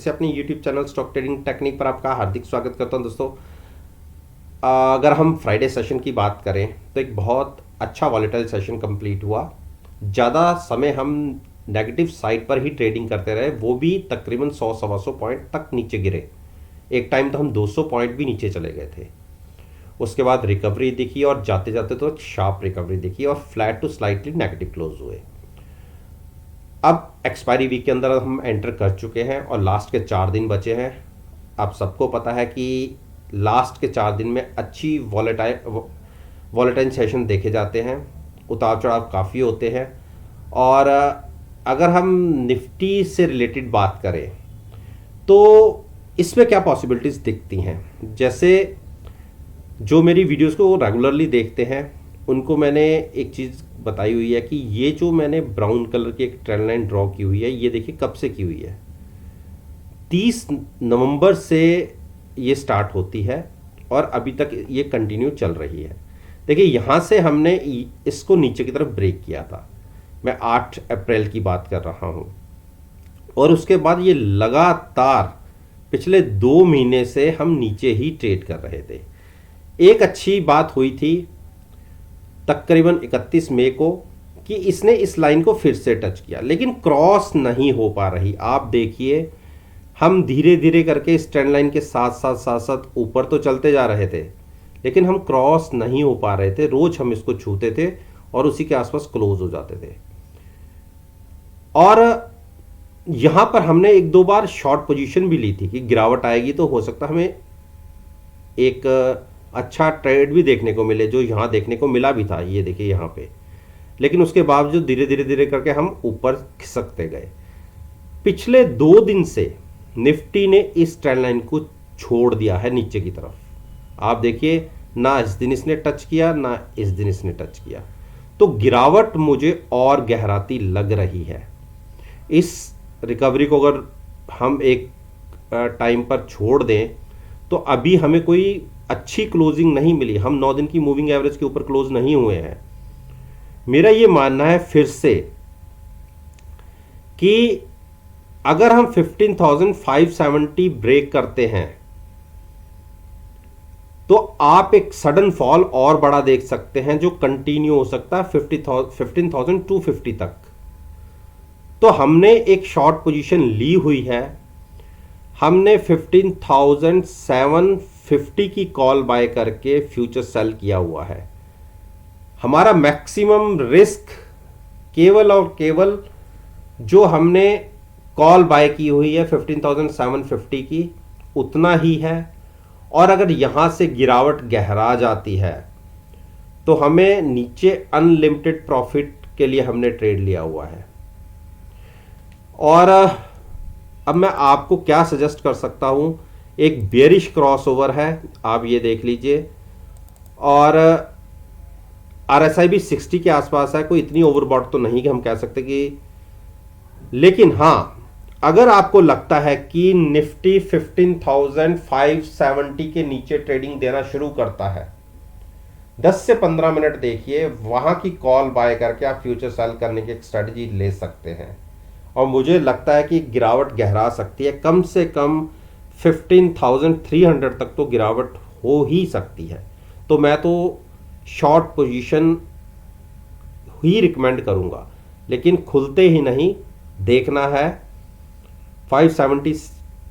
से अपने YouTube channel stock trading technique पर आपका हार्दिक स्वागत करता हूं दोस्तों। अगर हम फ्राइडे सेशन की बात करें तो एक बहुत अच्छा वॉलेटाइल सेशन कंप्लीट हुआ। ज़्यादा समय हम नेगेटिव साइड पर ही ट्रेडिंग करते रहे, वो भी तकरीबन 100-125 पॉइंट तक नीचे गिरे। एक टाइम तो हम 200 पॉइंट भी नीचे चले गए थे। उसके बाद रिकवरी दिखी और जाते जाते तो एक शार्प रिकवरी दिखी और flat to slightly negative close हुए। अब एक्सपायरी वीक के अंदर हम एंटर कर चुके हैं और लास्ट के 4 दिन बचे हैं। आप सबको पता है कि लास्ट के 4 दिन में अच्छी वॉलेटाइल सेशन देखे जाते हैं, उतार चढ़ाव काफ़ी होते हैं। और अगर हम निफ्टी से रिलेटेड बात करें तो इसमें क्या पॉसिबिलिटीज़ दिखती हैं। जैसे जो मेरी वीडियोस को रेगुलरली देखते हैं उनको मैंने एक चीज़ बताई हुई है कि ये जो मैंने ब्राउन कलर की एक ट्रेंड लाइन ड्रॉ की हुई है, ये देखिए कब से की हुई है। 30 नवंबर से ये स्टार्ट होती है और अभी तक ये कंटिन्यू चल रही है। देखिए यहाँ से हमने इसको नीचे की तरफ ब्रेक किया था, मैं 8 अप्रैल की बात कर रहा हूँ। और उसके बाद ये लगातार पिछले 2 महीने से हम नीचे ही ट्रेड कर रहे थे। एक अच्छी बात हुई थी तकरीबन 31 मई को कि इसने इस लाइन को फिर से टच किया, लेकिन क्रॉस नहीं हो पा रही। आप देखिए हम धीरे धीरे करके इस ट्रेंड लाइन के साथ साथ ऊपर तो चलते जा रहे थे, लेकिन हम क्रॉस नहीं हो पा रहे थे। रोज हम इसको छूते थे और उसी के आसपास क्लोज हो जाते थे। और यहां पर हमने 1-2 बार शॉर्ट पोजीशन भी ली थी कि गिरावट आएगी तो हो सकता हमें एक अच्छा ट्रेड भी देखने को मिले, जो यहाँ देखने को मिला भी था। ये देखिए यहाँ पे, लेकिन उसके बावजूद धीरे धीरे धीरे करके हम ऊपर खिसकते गए। पिछले 2 दिन से निफ्टी ने इस ट्रेंड लाइन को छोड़ दिया है नीचे की तरफ। आप देखिए ना इस दिन इसने टच किया ना इस दिन इसने टच किया, तो गिरावट मुझे और गहराती लग रही है। इस रिकवरी को अगर हम एक टाइम पर छोड़ दें तो अभी हमें कोई अच्छी क्लोजिंग नहीं मिली। हम 9 दिन की मूविंग एवरेज के ऊपर क्लोज नहीं हुए हैं। मेरा ये मानना है फिर से कि अगर हम 15,570 ब्रेक करते हैं तो आप एक सडन फॉल और बड़ा देख सकते हैं, जो कंटिन्यू हो सकता है 15,250 तक। तो हमने एक शॉर्ट पोजीशन ली हुई है। हमने 15,750 की कॉल बाय करके फ्यूचर सेल किया हुआ है। हमारा मैक्सिमम रिस्क केवल और केवल जो हमने कॉल बाय की हुई है 15,750 की, उतना ही है। और अगर यहां से गिरावट गहरा जाती है तो हमें नीचे अनलिमिटेड प्रॉफिट के लिए हमने ट्रेड लिया हुआ है। और अब मैं आपको क्या सजेस्ट कर सकता हूं, एक बेयरिश क्रॉसओवर है, आप ये देख लीजिए। और RSI भी 60 के आसपास है, कोई इतनी ओवरबॉट तो नहीं कि हम कह सकते कि। लेकिन हाँ, अगर आपको लगता है कि निफ्टी 15,570 के नीचे ट्रेडिंग देना शुरू करता है, 10 से 15 मिनट देखिए, वहां की कॉल बाय करके आप फ्यूचर सेल करने की एक स्ट्रेटजी ले सकते हैं। और मुझे लगता है कि गिरावट गहरा सकती है, कम से कम 15,300 तक तो गिरावट हो ही सकती है। तो मैं तो शॉर्ट पोजीशन ही रिकमेंड करूंगा, लेकिन खुलते ही नहीं देखना है। 570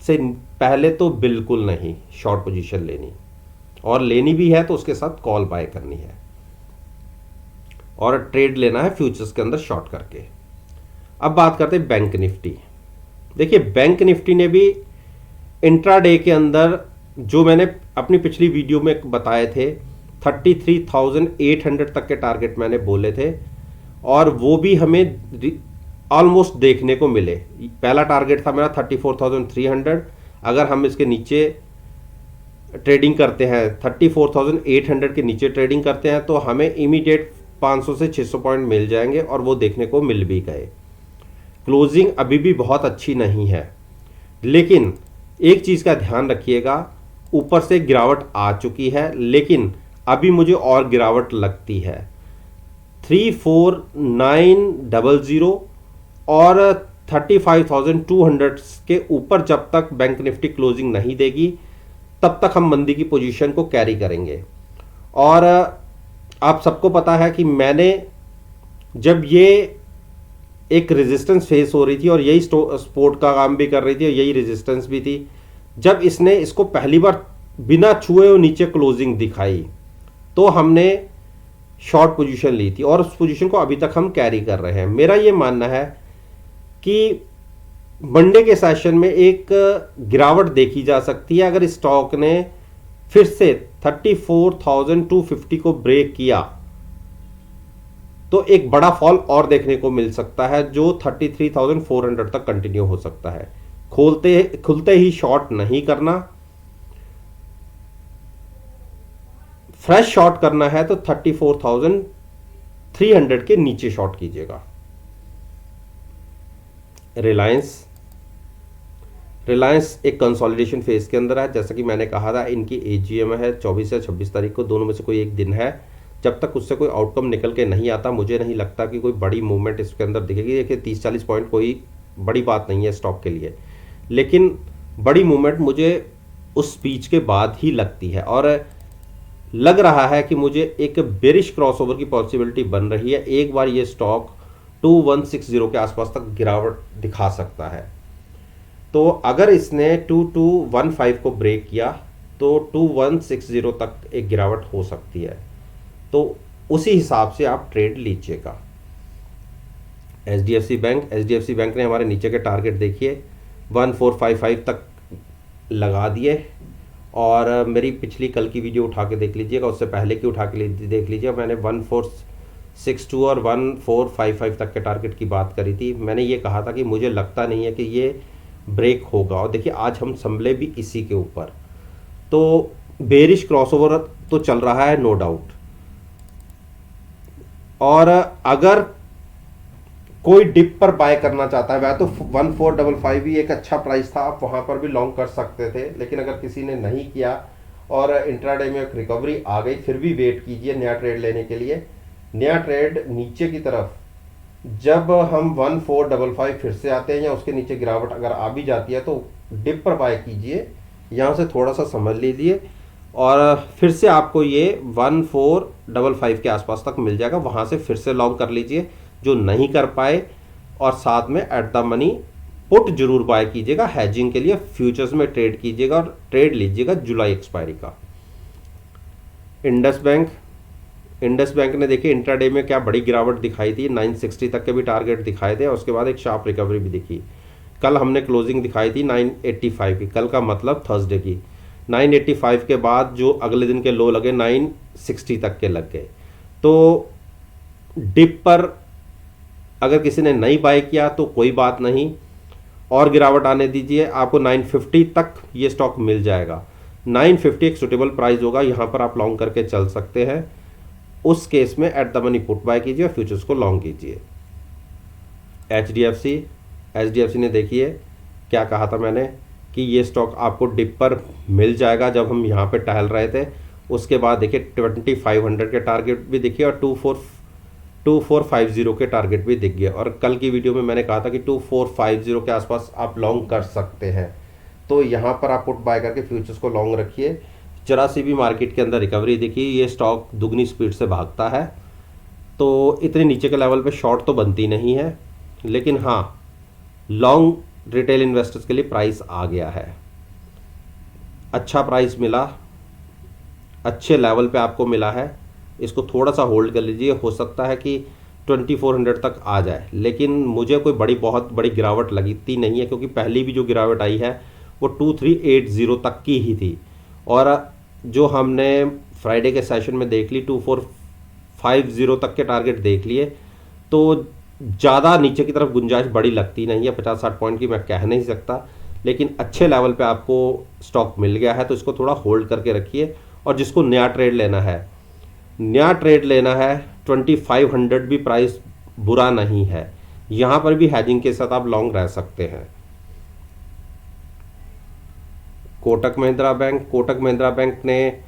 से पहले तो बिल्कुल नहीं शॉर्ट पोजीशन लेनी, और लेनी भी है तो उसके साथ कॉल बाय करनी है और ट्रेड लेना है फ्यूचर्स के अंदर शॉर्ट करके। अब बात करते हैं बैंक निफ्टी। देखिए बैंक निफ्टी ने भी इंट्राडे के अंदर, जो मैंने अपनी पिछली वीडियो में बताए थे, 33,800 तक के टारगेट मैंने बोले थे, और वो भी हमें ऑलमोस्ट देखने को मिले। पहला टारगेट था मेरा 34,300। अगर हम इसके नीचे ट्रेडिंग करते हैं, 34,800 के नीचे ट्रेडिंग करते हैं, तो हमें इमीडिएट 500 से 600 पॉइंट मिल जाएंगे, और वो देखने को मिल भी गए। क्लोजिंग अभी भी बहुत अच्छी नहीं है, लेकिन एक चीज़ का ध्यान रखिएगा, ऊपर से गिरावट आ चुकी है, लेकिन अभी मुझे और गिरावट लगती है। 34,900 और 35,200 के ऊपर जब तक बैंक निफ्टी क्लोजिंग नहीं देगी तब तक हम मंदी की पोजीशन को कैरी करेंगे। और आप सबको पता है कि मैंने जब ये एक रेजिस्टेंस फेस हो रही थी और यही सपोर्ट का काम भी कर रही थी और यही रेजिस्टेंस भी थी, जब इसने इसको पहली बार बिना छुए और नीचे क्लोजिंग दिखाई तो हमने शॉर्ट पोजीशन ली थी और उस पोजीशन को अभी तक हम कैरी कर रहे हैं। मेरा ये मानना है कि मंडे के सेशन में एक गिरावट देखी जा सकती है अगर स्टॉक ने फिर से 34,250 को ब्रेक किया तो एक बड़ा फॉल और देखने को मिल सकता है जो 33,400 तक कंटिन्यू हो सकता है। खुलते ही शॉर्ट नहीं करना, फ्रेश शॉर्ट करना है तो 34,300 के नीचे शॉर्ट कीजिएगा। रिलायंस एक कंसोलिडेशन फेज के अंदर है। जैसा कि मैंने कहा था इनकी एजीएम है 24 या 26 तारीख को, दोनों में से कोई एक दिन है। जब तक उससे कोई आउटकम निकल के नहीं आता मुझे नहीं लगता कि कोई बड़ी मूवमेंट इसके अंदर दिखेगी। देखिए 30-40 पॉइंट कोई बड़ी बात नहीं है स्टॉक के लिए, लेकिन बड़ी मूवमेंट मुझे उस स्पीच के बाद ही लगती है और लग रहा है कि मुझे एक बेरिश क्रॉसओवर की पॉसिबिलिटी बन रही है। एक बार ये स्टॉक 2160 के आसपास तक गिरावट दिखा सकता है। तो अगर इसने 2215 को ब्रेक किया तो 2160 तक एक गिरावट हो सकती है, तो उसी हिसाब से आप ट्रेड लीजिएगा। एचडीएफसी बैंक ने हमारे नीचे के टारगेट देखिए 1455 तक लगा दिए और मेरी पिछली कल की वीडियो उठा के देख लीजिएगा, उससे पहले की उठा के देख लीजिए। मैंने 1462 और 1455 तक के टारगेट की बात करी थी। मैंने ये कहा था कि मुझे लगता नहीं है कि ये ब्रेक होगा और देखिए आज हम संभले भी इसी के ऊपर। तो बेरिश क्रॉसओवर तो चल रहा है नो डाउट, और अगर कोई डिप पर बाय करना चाहता है वह तो 1455 भी एक अच्छा प्राइस था, आप वहां पर भी लॉन्ग कर सकते थे। लेकिन अगर किसी ने नहीं किया और इंट्राडे में एक रिकवरी आ गई फिर भी वेट कीजिए नया ट्रेड लेने के लिए। नया ट्रेड नीचे की तरफ जब हम 1455 फिर से आते हैं या उसके नीचे गिरावट अगर आ भी जाती है तो डिप पर बाय कीजिए, यहाँ से थोड़ा सा समझ लीजिए और फिर से आपको ये 1455 के आसपास तक मिल जाएगा, वहाँ से फिर से लॉन्ग कर लीजिए जो नहीं कर पाए। और साथ में एट द मनी पुट जरूर बाय कीजिएगा, हैजिंग के लिए फ्यूचर्स में ट्रेड कीजिएगा और ट्रेड लीजिएगा जुलाई एक्सपायरी का। इंडस बैंक ने देखिए इंट्राडे में क्या बड़ी गिरावट दिखाई थी, 960 तक के भी टारगेट दिखाए थे और उसके बाद एक शार्प रिकवरी भी दिखी। कल हमने क्लोजिंग दिखाई थी 985 की, कल का मतलब थर्सडे की। 985 के बाद जो अगले दिन के लो लगे 960 तक के लग गए। तो डिप पर अगर किसी ने नहीं बाय किया तो कोई बात नहीं, और गिरावट आने दीजिए, आपको 950 तक ये स्टॉक मिल जाएगा। 950 एक सुटेबल प्राइस होगा, यहाँ पर आप लॉन्ग करके चल सकते हैं। उस केस में at the money put buy कीजिए और फ्यूचर्स को लॉन्ग कीजिए। एचडीएफसी ने देखिए क्या कहा था मैंने कि ये स्टॉक आपको डिप पर मिल जाएगा जब हम यहाँ पे टहल रहे थे। उसके बाद देखिए 2500 के टारगेट भी दिखे और 2450 के टारगेट भी दिख गया। और कल की वीडियो में मैंने कहा था कि 2450 के आसपास आप लॉन्ग कर सकते हैं, तो यहाँ पर आप पुट बाय करके फ्यूचर्स को लॉन्ग रखिए। जरा सी भी मार्केट के अंदर रिकवरी दिखी, ये स्टॉक दुगनी स्पीड से भागता है, तो इतने नीचे के लेवल पे शॉर्ट तो बनती नहीं है, लेकिन हाँ लॉन्ग रिटेल इन्वेस्टर्स के लिए प्राइस आ गया है, अच्छा प्राइस मिला, अच्छे लेवल पे आपको मिला है। इसको थोड़ा सा होल्ड कर लीजिए, हो सकता है कि 2400 तक आ जाए, लेकिन मुझे कोई बहुत बड़ी गिरावट लगती नहीं है क्योंकि पहली भी जो गिरावट आई है वो 2380 तक की ही थी और जो हमने फ्राइडे के सेशन में देख ली 2450 तक के टारगेट देख लिए, तो ज़्यादा नीचे की तरफ गुंजाइश बड़ी लगती नहीं है। 50-60 पॉइंट की मैं कह नहीं सकता, लेकिन अच्छे लेवल पे आपको स्टॉक मिल गया है तो इसको थोड़ा होल्ड करके रखिए। और जिसको नया ट्रेड लेना है 2500 भी प्राइस बुरा नहीं है, यहाँ पर भी हैजिंग के साथ आप लॉन्ग रह सकते हैं। कोटक महिंद्रा बैंक ने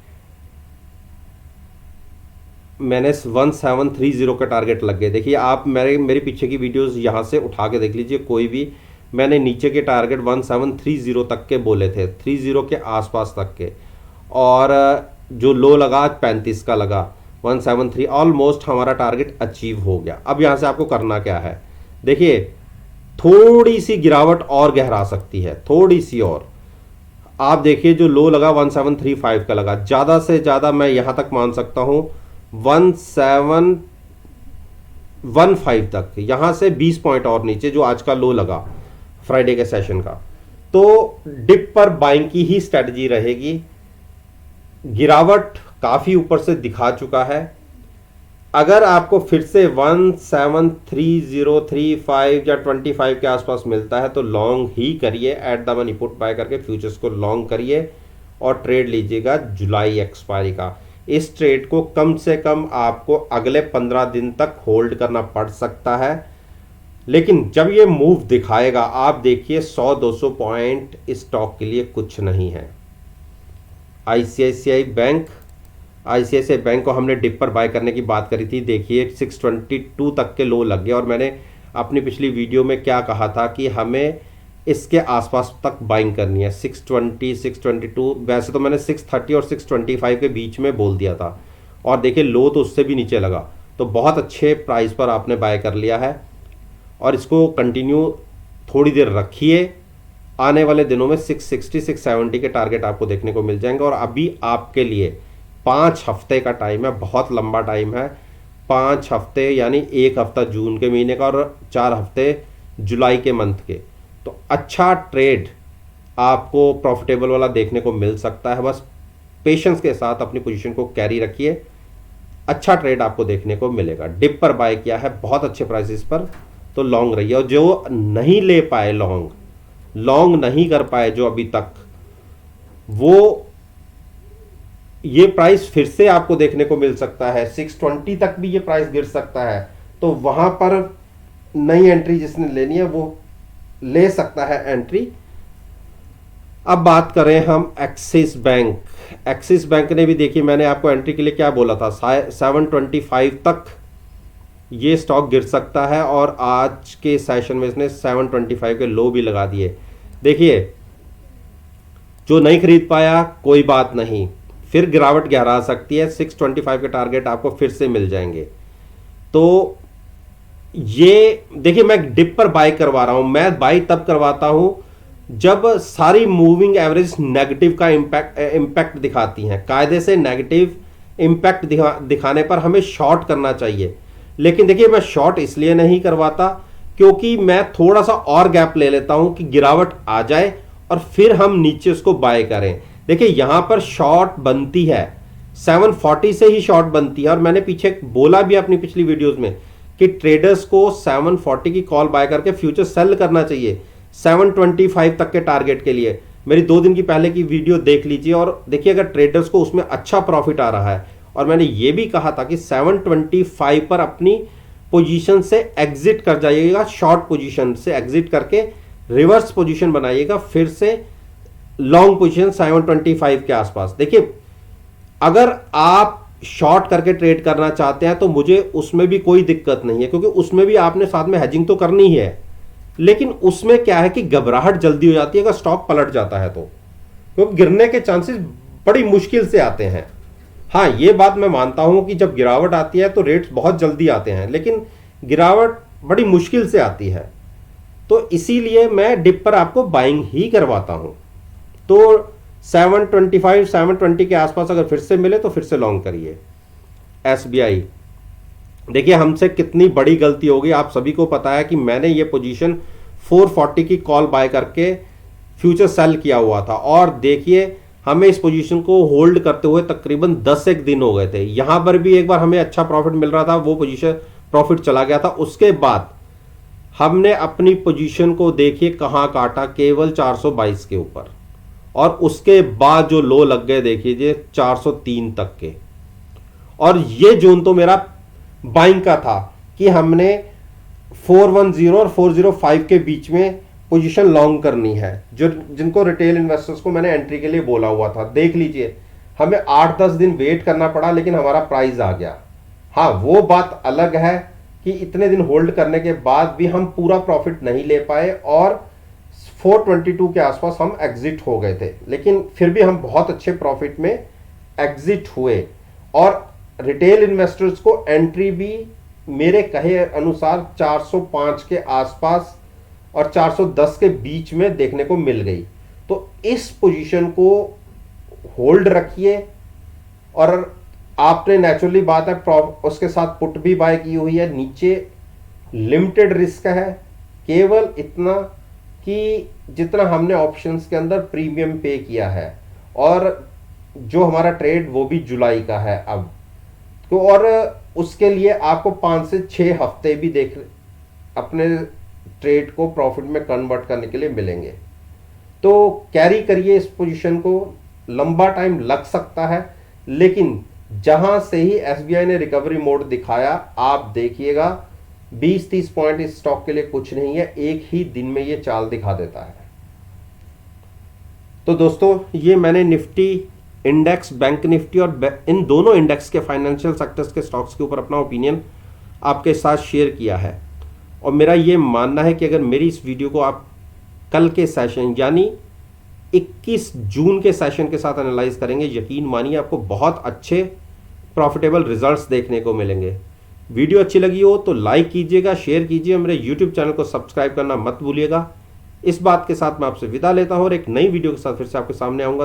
मैंने 1730 का टारगेट लग गए। देखिए आप मेरे पीछे की वीडियोस यहाँ से उठा के देख लीजिए, कोई भी मैंने नीचे के टारगेट 1730 तक के बोले थे, 30 के आसपास तक के, और जो लो लगा आज 35 का लगा, 173, ऑलमोस्ट हमारा टारगेट अचीव हो गया। अब यहाँ से आपको करना क्या है, देखिए थोड़ी सी गिरावट और गहरा सकती है, थोड़ी सी और। आप देखिए जो लो लगा 1735 का लगा, ज़्यादा से ज़्यादा मैं यहाँ तक मान सकता हूँ 1715 तक, यहाँ से 20 पॉइंट और नीचे जो आज का लो लगा फ्राइडे के सेशन का। तो डिप पर बाइंग की ही स्ट्रेटजी रहेगी। गिरावट काफ़ी ऊपर से दिखा चुका है। अगर आपको फिर से 173035 या 25 के आसपास मिलता है तो लॉन्ग ही करिए, at the money put buy करके फ्यूचर्स को लॉन्ग करिए और ट्रेड लीजिएगा जुलाई एक्सपायरी का। इस ट्रेड को कम से कम आपको अगले 15 दिन तक होल्ड करना पड़ सकता है, लेकिन जब ये मूव दिखाएगा आप देखिए 100-200 पॉइंट इस स्टॉक के लिए कुछ नहीं है। आईसीआईसीआई बैंक को हमने डिप पर बाय करने की बात करी थी, देखिए 622 तक के लो लग गए, और मैंने अपनी पिछली वीडियो में क्या कहा था कि हमें इसके आसपास तक बाइंग करनी है, 620 622। वैसे तो मैंने 630 और 625 के बीच में बोल दिया था, और देखिए लो तो उससे भी नीचे लगा, तो बहुत अच्छे प्राइस पर आपने बाय कर लिया है और इसको कंटिन्यू थोड़ी देर रखिए। आने वाले दिनों में 660 670 के टारगेट आपको देखने को मिल जाएंगे। और अभी आपके लिए 5 हफ्ते का टाइम है, बहुत लंबा टाइम है। 5 हफ्ते यानी 1 हफ्ता जून के महीने का और 4 हफ्ते जुलाई के मंथ के, तो अच्छा ट्रेड आपको प्रॉफिटेबल वाला देखने को मिल सकता है। बस पेशेंस के साथ अपनी पोजीशन को कैरी रखिए, अच्छा ट्रेड आपको देखने को मिलेगा। डिप पर बाय किया है बहुत अच्छे प्राइसेस पर, तो लॉन्ग रहिए। और जो नहीं ले पाए, लॉन्ग नहीं कर पाए जो अभी तक, वो ये प्राइस फिर से आपको देखने को मिल सकता है, 620 तक भी ये प्राइस गिर सकता है, तो वहां पर नई एंट्री जिसने लेनी है वो ले सकता है एंट्री। अब बात करें हम एक्सिस बैंक ने भी देखिए मैंने आपको एंट्री के लिए क्या बोला था, 725 तक ये स्टॉक गिर सकता है, और आज के सेशन में इसने 725 के लो भी लगा दिए। देखिए जो नहीं खरीद पाया कोई बात नहीं, फिर गिरावट गहरा सकती है, 625 के टारगेट आपको फिर से मिल जाएंगे। तो ये देखिए मैं डिप पर बाय करवा रहा हूं, मैं बाय तब करवाता हूं जब सारी मूविंग एवरेज नेगेटिव का इंपैक्ट दिखाती हैं। कायदे से नेगेटिव इंपैक्ट दिखाने पर हमें शॉर्ट करना चाहिए, लेकिन देखिए मैं शॉर्ट इसलिए नहीं करवाता क्योंकि मैं थोड़ा सा और गैप ले लेता हूं कि गिरावट आ जाए और फिर हम नीचे उसको बाय करें। देखिए यहां पर शॉर्ट बनती है, 740 से ही शॉर्ट बनती है, और मैंने पीछे बोला भी अपनी पिछली वीडियोस में कि ट्रेडर्स को 740 की कॉल बाय करके फ्यूचर सेल करना चाहिए 725 तक के टारगेट के लिए। मेरी 2 दिन की पहले की वीडियो देख लीजिए और देखिए अगर ट्रेडर्स को उसमें अच्छा प्रॉफिट आ रहा है। और मैंने ये भी कहा था कि 725 पर अपनी पोजीशन से एग्जिट कर जाइएगा, शॉर्ट पोजीशन से एग्जिट करके रिवर्स पोजीशन बनाइएगा, फिर से लॉन्ग पोजीशन 725 के आसपास। देखिए अगर आप शॉर्ट करके ट्रेड करना चाहते हैं तो मुझे उसमें भी कोई दिक्कत नहीं है, क्योंकि उसमें भी आपने साथ में हेजिंग तो करनी ही है, लेकिन उसमें क्या है कि घबराहट जल्दी हो जाती है अगर स्टॉक पलट जाता है तो, क्योंकि गिरने के चांसेस बड़ी मुश्किल से आते हैं। हाँ ये बात मैं मानता हूं कि जब गिरावट आती है तो रेट्स बहुत जल्दी आते हैं, लेकिन गिरावट बड़ी मुश्किल से आती है, तो इसीलिए मैं डिप पर आपको बाइंग ही करवाता हूं। तो 725 720 के आसपास अगर फिर से मिले तो फिर से लॉन्ग करिए। एसबीआई देखिए हमसे कितनी बड़ी गलती हो गई, आप सभी को पता है कि मैंने ये पोजीशन 440 की कॉल बाय करके फ्यूचर सेल किया हुआ था, और देखिए हमें इस पोजीशन को होल्ड करते हुए तकरीबन 10 एक दिन हो गए थे। यहां पर भी एक बार हमें अच्छा प्रॉफिट मिल रहा था, वो पोजीशन प्रॉफिट चला गया था। उसके बाद हमने अपनी पोजीशन को देखिए कहां काटा, केवल 422 के ऊपर, और उसके बाद जो लो लग गए देखिए 403 तक के। और ये जोन तो मेरा बाइंग का था कि हमने 410 और 405 के बीच में पोजीशन लॉन्ग करनी है, जो जिनको रिटेल इन्वेस्टर्स को मैंने एंट्री के लिए बोला हुआ था। देख लीजिए हमें 8-10 दिन वेट करना पड़ा, लेकिन हमारा प्राइस आ गया। हाँ, वो बात अलग है कि इतने दिन होल्ड करने के बाद भी हम पूरा प्रॉफिट नहीं ले पाए और 422 के आसपास हम एग्जिट हो गए थे, लेकिन फिर भी हम बहुत अच्छे प्रॉफिट में एग्जिट हुए। और रिटेल इन्वेस्टर्स को एंट्री भी मेरे कहे अनुसार 405 के आसपास और 410 के बीच में देखने को मिल गई। तो इस पोजीशन को होल्ड रखिए। और आपने नेचुरली बात है उसके साथ पुट भी बाय की हुई है, नीचे लिमिटेड रिस्क है, केवल इतना कि जितना हमने ऑप्शंस के अंदर प्रीमियम पे किया है, और जो हमारा ट्रेड वो भी जुलाई का है अब तो। और उसके लिए आपको 5 से 6 हफ्ते भी देख अपने ट्रेड को प्रॉफिट में कन्वर्ट करने के लिए मिलेंगे। तो कैरी करिए इस पोजीशन को, लंबा टाइम लग सकता है, लेकिन जहां से ही एसबीआई ने रिकवरी मोड दिखाया, आप देखिएगा 20-30 पॉइंट इस स्टॉक के लिए कुछ नहीं है, एक ही दिन में ये चाल दिखा देता है। तो दोस्तों, ये मैंने निफ्टी इंडेक्स, बैंक निफ्टी और इन दोनों इंडेक्स के फाइनेंशियल सेक्टर्स के स्टॉक्स के ऊपर अपना ओपिनियन आपके साथ शेयर किया है। और मेरा ये मानना है कि अगर मेरी इस वीडियो को आप कल के सेशन यानी 21 जून के सेशन के साथ एनालाइज करेंगे, यकीन मानिए आपको बहुत अच्छे प्रॉफिटेबल रिजल्ट्स देखने को मिलेंगे। वीडियो अच्छी लगी हो तो लाइक कीजिएगा, शेयर कीजिए, मेरे यूट्यूब चैनल को सब्सक्राइब करना मत भूलिएगा। इस बात के साथ मैं आपसे विदा लेता हूं और एक नई वीडियो के साथ फिर से आपके सामने आऊंगा।